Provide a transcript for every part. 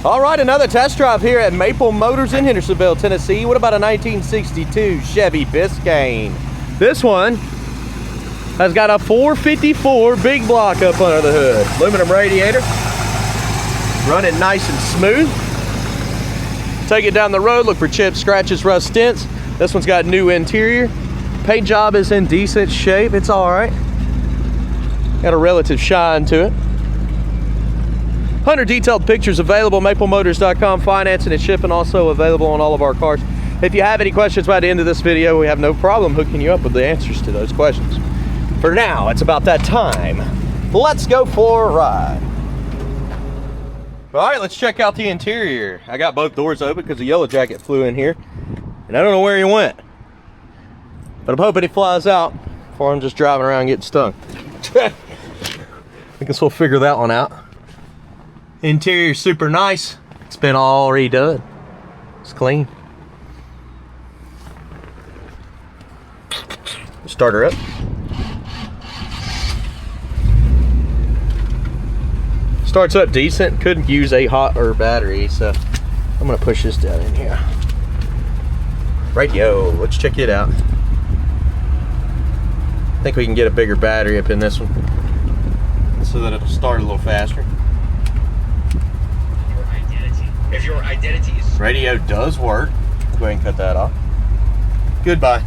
All right, another test drive here at Maple Motors in Hendersonville, Tennessee. What about a 1962 Chevy Biscayne? This one has got a 454 big block up under the hood. Aluminum radiator. Running nice and smooth. Take it down the road, look for chips, scratches, rust, dents. This one's got new interior. Paint job is in decent shape. It's all right. Got a relative shine to it. 100 detailed pictures available, maplemotors.com. Financing and shipping also available on all of our cars. If you have any questions by the end of this video, we have no problem hooking you up with the answers to those questions. For now, it's about that time. Let's go for a ride. All right, let's check out the interior. I got both doors open because the yellow jacket flew in here, and I don't know where he went. But I'm hoping he flies out before I'm just driving around getting stung. I guess we'll figure that one out. Interior super nice. It's been all redone. It's clean. Start her up. Starts up decent. Couldn't use a hotter battery, so I'm gonna push this down in here. Radio, let's check it out. I think we can get a bigger battery up in this one so that it'll start a little faster. If your identity is... Radio does work. Go ahead and cut that off. Goodbye.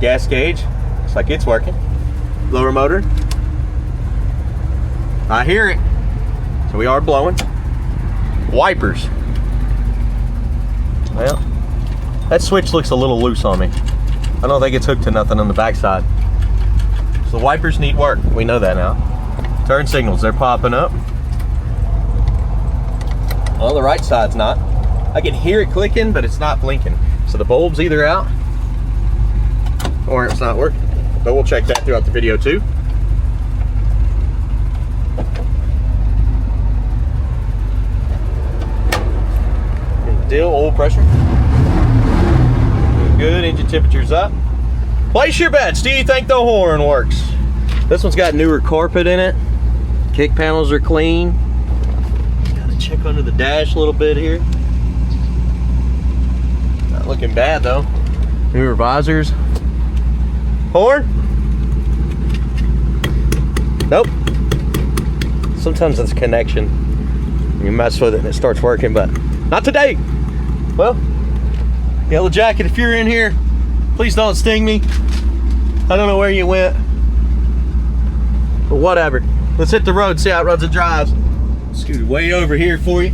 Gas gauge. Looks like it's working. Blower motor. I hear it. So we are blowing. Wipers. Well, that switch looks a little loose on me. I don't think it's hooked to nothing on the backside. So the wipers need work. We know that now. Turn signals, they're popping up. Well, the right side's not. I can hear it clicking, but it's not blinking. So the bulb's either out or it's not working. But we'll check that throughout the video too. Deal, oil pressure. Good, engine temperature's up. Place your bets. Do you think the horn works? This one's got newer carpet in it. Kick panels are clean. Check under the dash a little bit here. Not looking bad though. Newer visors. Horn? Nope. Sometimes it's connection. You mess with it and it starts working, but not today. Well, yellow jacket, if you're in here, please don't sting me. I don't know where you went, but whatever. Let's hit the road, see how it runs and drives. Scoot way over here for you.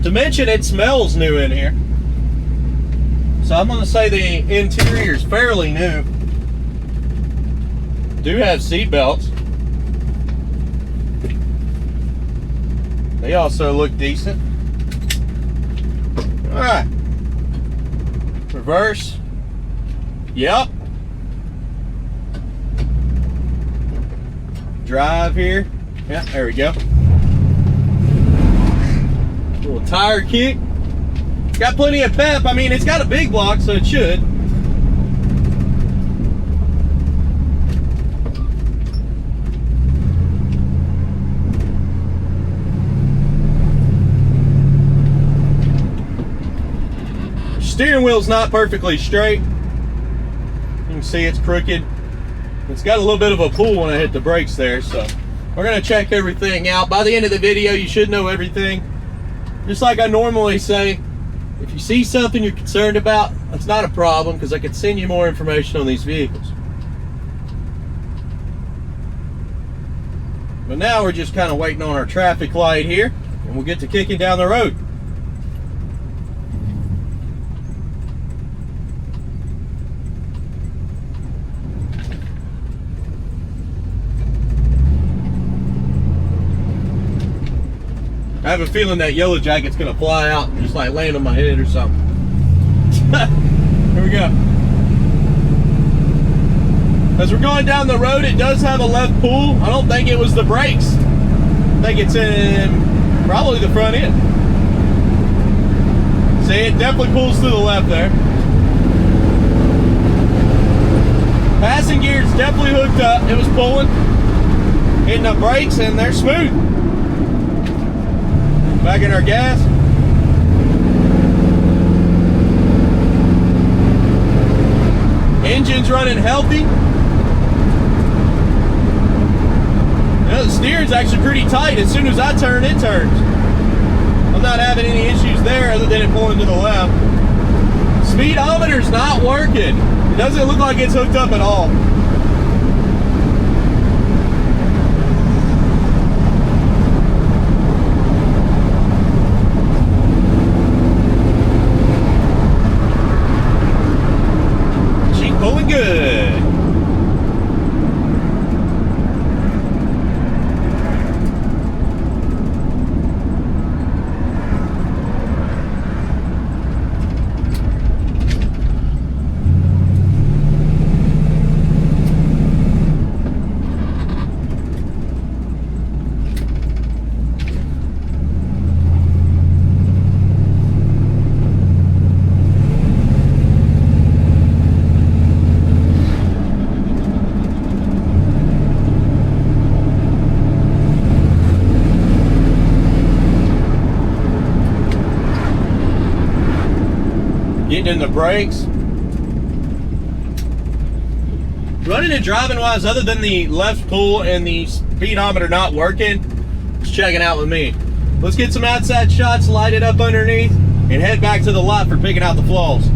To mention, it smells new in here. So I'm gonna say the interior is fairly new. Do have seat belts. They also look decent. All right. Reverse. Yep. Drive here. Yeah, there we go. Little tire kick. Got plenty of pep. I mean, it's got a big block, so it should. Steering wheel's not perfectly straight. You can see it's crooked. It's got a little bit of a pull when I hit the brakes there, so we're gonna check everything out. By the end of the video, you should know everything. Just like I normally say, if you see something you're concerned about, that's not a problem, because I can send you more information on these vehicles. But now we're just kind of waiting on our traffic light here, and we'll get to kicking down the road. I have a feeling that yellow jacket's gonna fly out and just like land on my head or something. Here we go. As we're going down the road, it does have a left pull. I don't think it was the brakes. I think it's in probably the front end. See, it definitely pulls to the left there. Passing gear's definitely hooked up. It was pulling. Hitting the brakes and they're smooth. Back in our gas. Engine's running healthy. You know, the steering's actually pretty tight. As soon as I turn, it turns. I'm not having any issues there other than it pulling to the left. Speedometer's not working. It doesn't look like it's hooked up at all. She's pulling good. Getting in the brakes. Running and driving wise, other than the left pull and the speedometer not working, it's checking out with me. Let's get some outside shots, light it up underneath, and head back to the lot for picking out the flaws.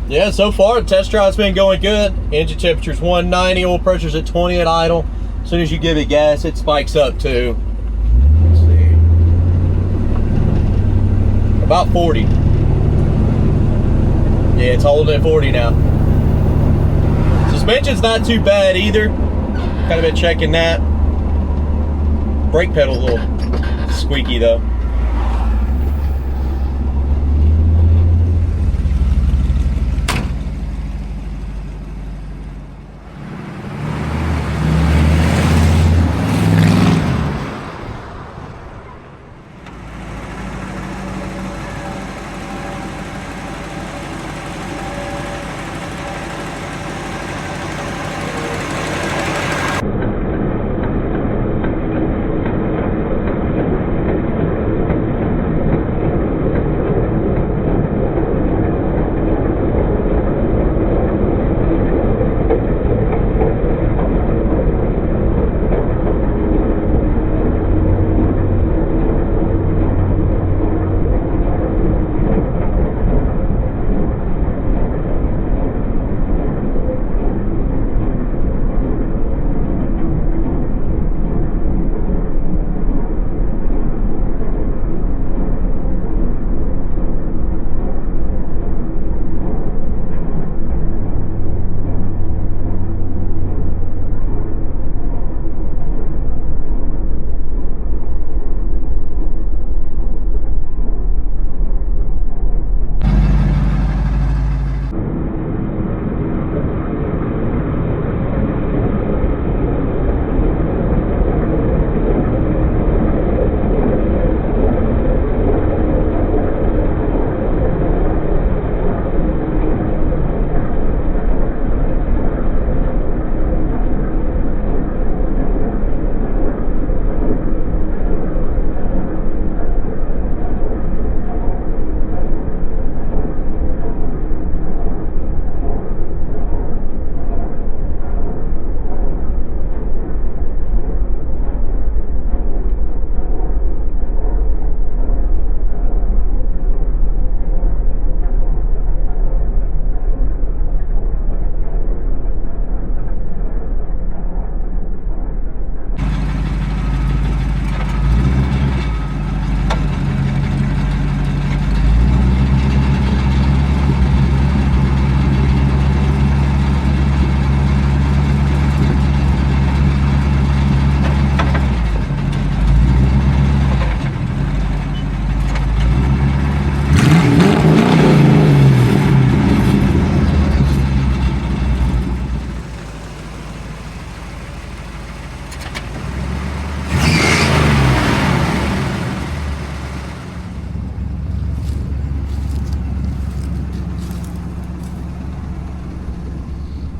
Yeah, so far the test drive's been going good. Engine temperature's 190, oil pressure's at 20 at idle. As soon as you give it gas, it spikes up to, let's see, about 40. Yeah, it's holding at 40 now. Suspension's not too bad either. Kind of been checking that. Brake pedal a little squeaky though.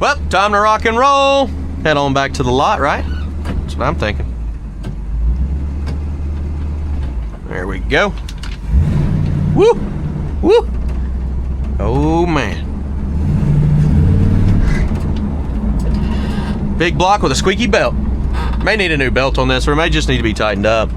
Well, time to rock and roll. Head on back to the lot, right? That's what I'm thinking. There we go. Woo! Woo! Oh, man. Big block with a squeaky belt. May need a new belt on this, or it may just need to be tightened up.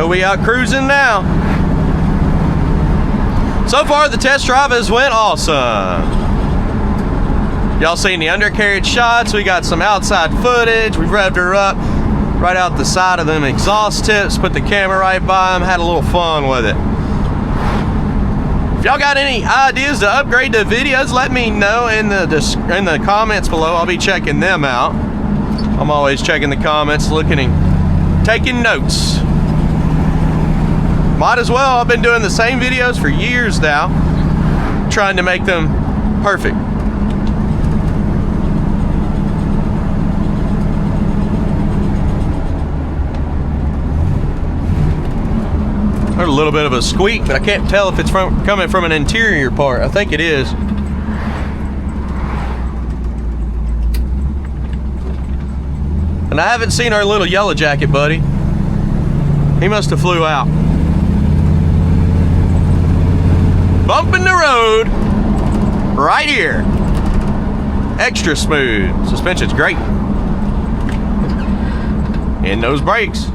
We out cruising now. So far the test drive has went awesome. Y'all seen the undercarriage shots. We got some outside footage. We revved her up right out the side of them exhaust tips, put the camera right by them, had a little fun with it. If y'all got any ideas to upgrade the videos, let me know in the comments below. I'll be checking them out. I'm always checking the comments, looking and taking notes. Might as well. I've been doing the same videos for years now, trying to make them perfect. There's a little bit of a squeak, but I can't tell if it's coming from an interior part. I think it is. And I haven't seen our little yellow jacket buddy. He must have flew out. Bumping the road right here. Extra smooth. Suspension's great. And those brakes.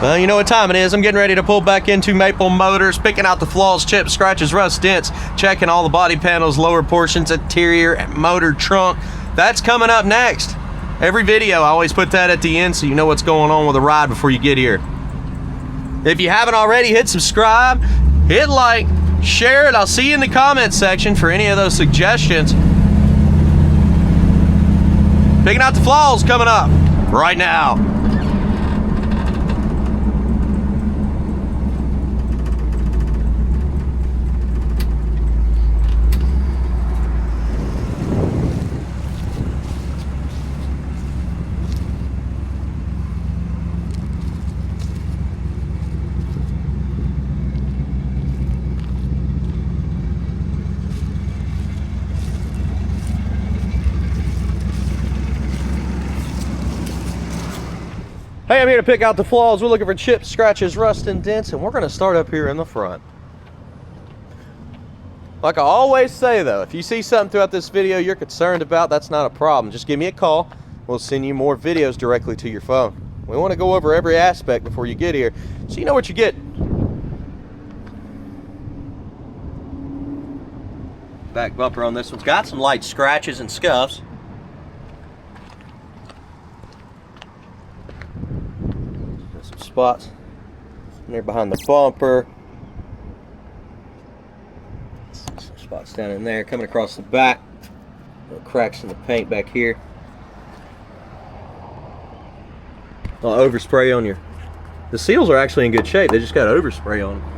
Well, you know what time it is. I'm getting ready to pull back into Maple Motors, picking out the flaws, chips, scratches, rust, dents, checking all the body panels, lower portions, interior, motor, trunk. That's coming up next. Every video, I always put that at the end so you know what's going on with the ride before you get here. If you haven't already, hit subscribe, hit like, share it. I'll see you in the comments section for any of those suggestions. Picking out the flaws coming up right now. Hey, I'm here to pick out the flaws. We're looking for chips, scratches, rust, and dents, and we're going to start up here in the front. Like I always say, though, if you see something throughout this video you're concerned about, that's not a problem. Just give me a call. We'll send you more videos directly to your phone. We want to go over every aspect before you get here, so you know what you get. Back bumper on this one's got some light scratches and scuffs. Spots and they're behind the bumper. Some spots down in there. Coming across the back, little cracks in the paint back here. A little overspray on your. The seals are actually in good shape. They just got overspray on them.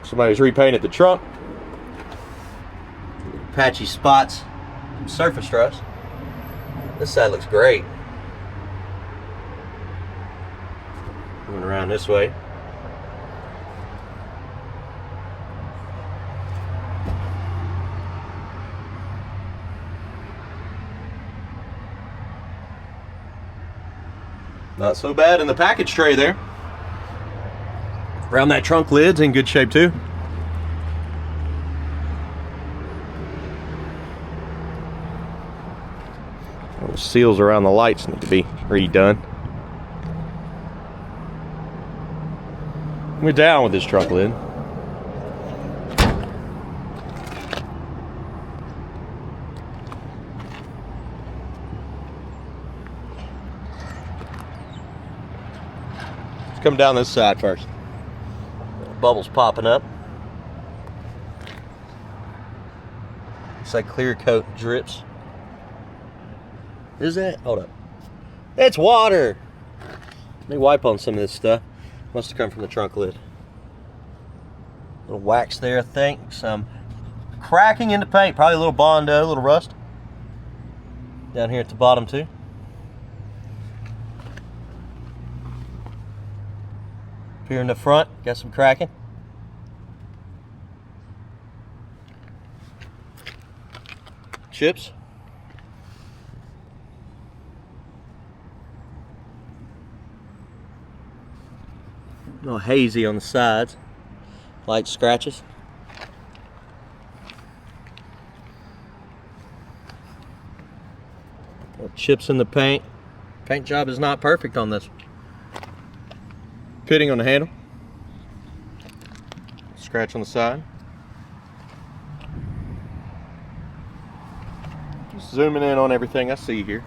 Somebody's repainted the trunk. Patchy spots, some surface rust. This side looks great. Going around this way. Not so bad in the package tray there. Around that trunk lid's in good shape too. The seals around the lights need to be redone. We're down with this trunk lid. Let's come down this side first. Bubbles popping up. Looks like clear coat drips. Is that? Hold up. It's water. Let me wipe on some of this stuff. Must have come from the trunk lid. Little wax there, I think. Some cracking in the paint. Probably a little Bondo, a little rust. Down here at the bottom too. Up here in the front, got some cracking. Chips. A little hazy on the sides. Light scratches. Little chips in the paint. Paint job is not perfect on this. Pitting on the handle. Scratch on the side. Just zooming in on everything I see here.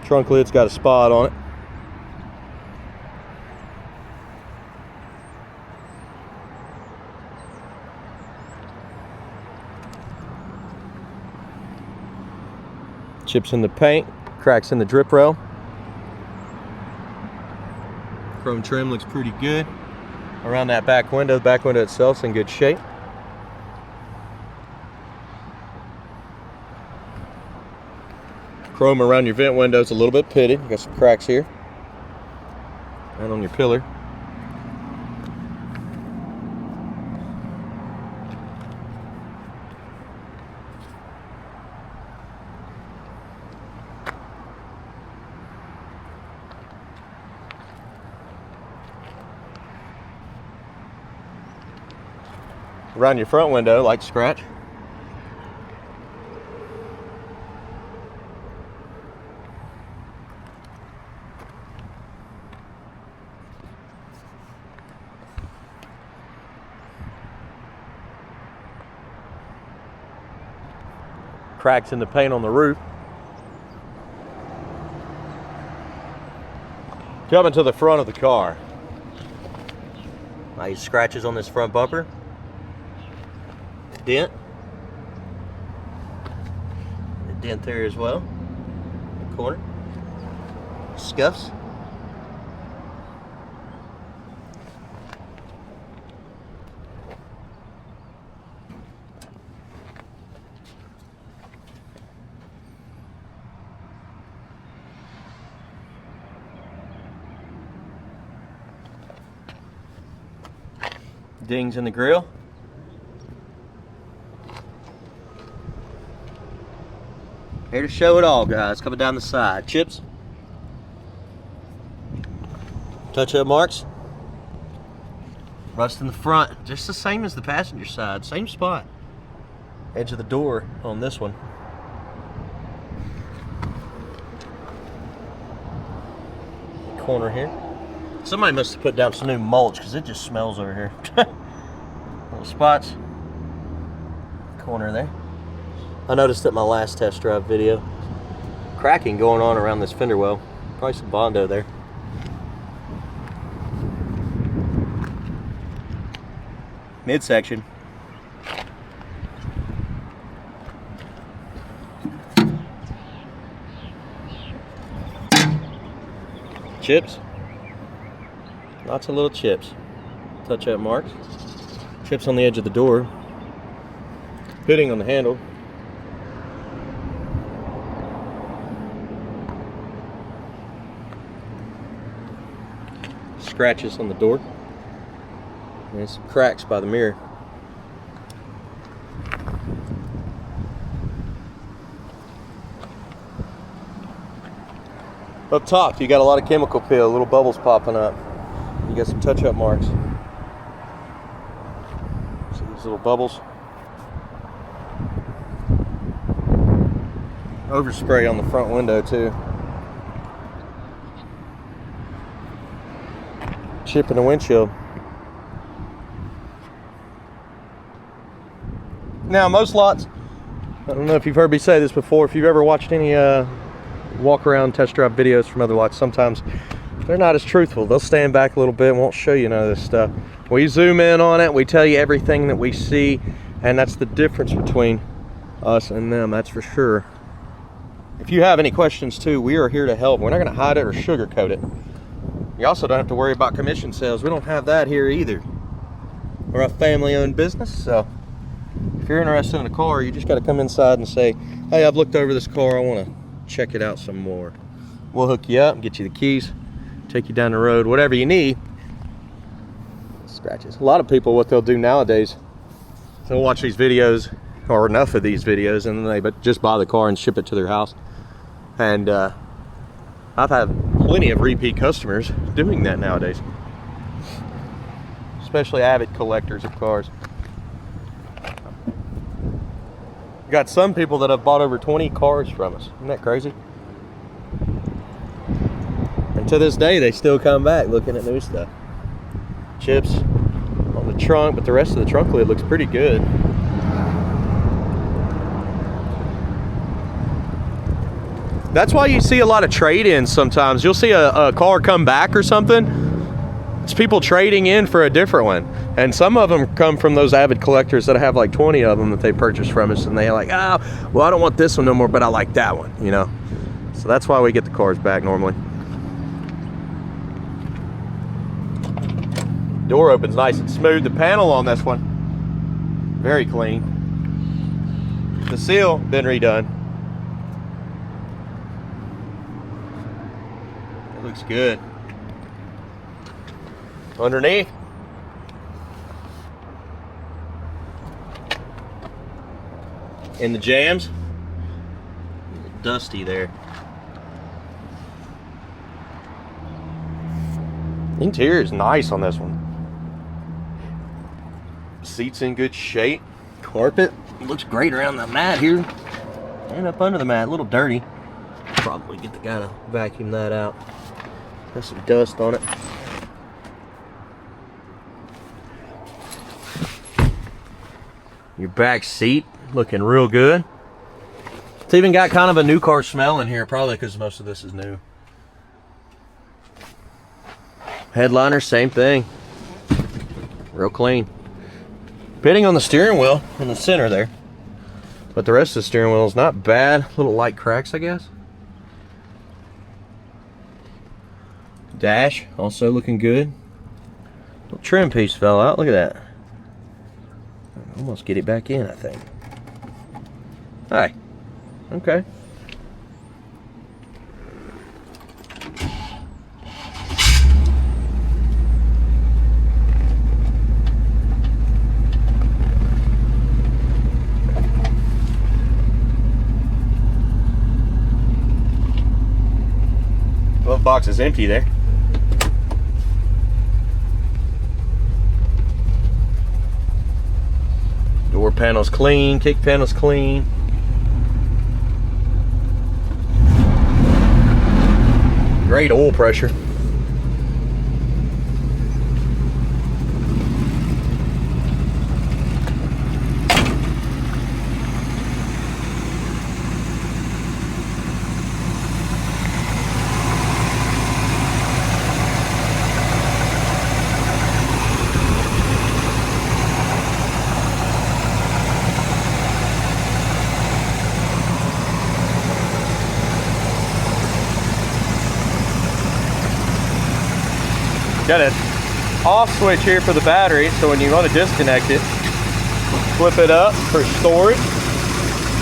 Trunk lid's got a spot on it. Chips in the paint, cracks in the drip rail. Chrome trim looks pretty good. Around that back window, the back window itself's in good shape. Chrome around your vent window is a little bit pitted. You got some cracks here. And on your pillar. Around your front window, like scratch. Cracks in the paint on the roof. Coming to the front of the car. Nice scratches on this front bumper. Dent. A dent there as well. The corner. Scuffs. Dings in the grill. Here to show it all, guys. Coming down the side. Chips. Touch-up marks. Rust in the front. Just the same as the passenger side. Same spot. Edge of the door on this one. Corner here. Somebody must have put down some new mulch because it just smells over here. Little spots. Corner there. I noticed at my last test drive video, cracking going on around this fender well. Probably some Bondo there. Midsection. Chips. Lots of little chips. Touch-up marks. Chips on the edge of the door. Pitting on the handle. Scratches on the door. And some cracks by the mirror. Up top, you got a lot of chemical peel, little bubbles popping up. You got some touch-up marks. See these little bubbles? Overspray on the front window too. Chip in the windshield. Now most lots, I don't know if you've heard me say this before, if you've ever watched any walk around test drive videos from other lots, sometimes they're not as truthful. They'll stand back a little bit and won't show you none of this stuff. We zoom in on it, we tell you everything that we see, and that's the difference between us and them, that's for sure. If you have any questions too, we are here to help. We're not going to hide it or sugarcoat it. You also don't have to worry about commission sales. We don't have that here either. We're a family-owned business, so if you're interested in a car, you just got to come inside and say, hey, I've looked over this car, I want to check it out some more. We'll hook you up and get you the keys, take you down the road, whatever you need. Scratches. A lot of people, what they'll do nowadays, they'll watch these videos, or enough of these videos, and then they just buy the car and ship it to their house. And I've had plenty of repeat customers doing that nowadays, especially avid collectors of cars. Got some people that have bought over 20 cars from us. Isn't that crazy? And to this day, they still come back looking at new stuff. Chips on the trunk, but the rest of the trunk lid looks pretty good. That's why you see a lot of trade-ins sometimes. You'll see a car come back or something. It's people trading in for a different one. And some of them come from those avid collectors that have like 20 of them that they purchased from us, and they're like, oh, well, I don't want this one no more, but I like that one, you know? So that's why we get the cars back normally. Door opens nice and smooth. The panel on this one, very clean. The seal, been redone. It looks good. Underneath, in the jams, a little dusty there. Interior is nice on this one. Seats in good shape. Carpet looks great around the mat here and up under the mat. A little dirty. Probably get the guy to vacuum that out. There's some dust on it. Your back seat looking real good. It's even got kind of a new car smell in here, probably because most of this is new. Headliner, same thing. Real clean. Pitting on the steering wheel in the center there. But the rest of the steering wheel is not bad. Little light cracks, I guess. Dash, also looking good. Little trim piece fell out, look at that. Almost get it back in, I think. Hi. Okay. Glove box is empty there. Door panel's clean, kick panel's clean. Great oil pressure. Got an off switch here for the battery, so when you want to disconnect it, flip it up for storage.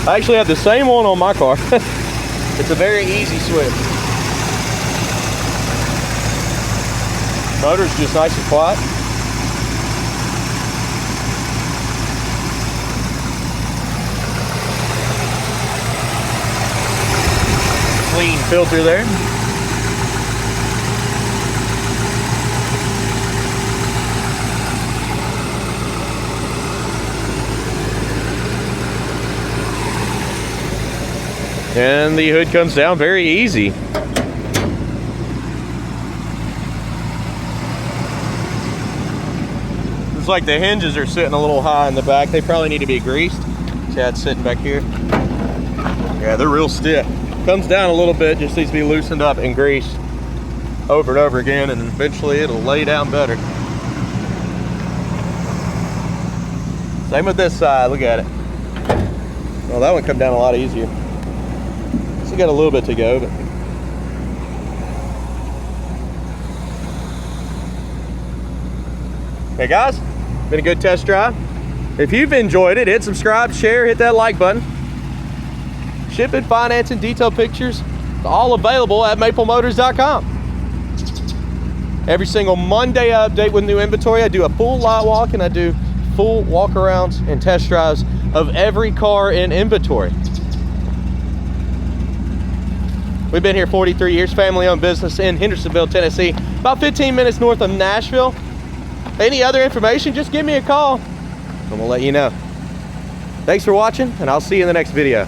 I actually have the same one on my car. It's a very easy switch. Motor's just nice and quiet. Clean filter there. And the hood comes down very easy. It's like the hinges are sitting a little high in the back. They probably need to be greased. See how it's sitting back here? Yeah, they're real stiff. Comes down a little bit, just needs to be loosened up and greased over and over again, and eventually it'll lay down better. Same with this side, look at it. Well, that one come down a lot easier. Still got a little bit to go, but hey guys, been a good test drive. If you've enjoyed it, hit subscribe, share, hit that like button. Shipping, financing, detailed pictures, all available at maplemotors.com. Every single Monday I update with new inventory. I do a full lot walk and I do full walk-arounds and test drives of every car in inventory. We've been here 43 years, family-owned business in Hendersonville, Tennessee, about 15 minutes north of Nashville. Any other information, just give me a call and we'll let you know. Thanks for watching, and I'll see you in the next video.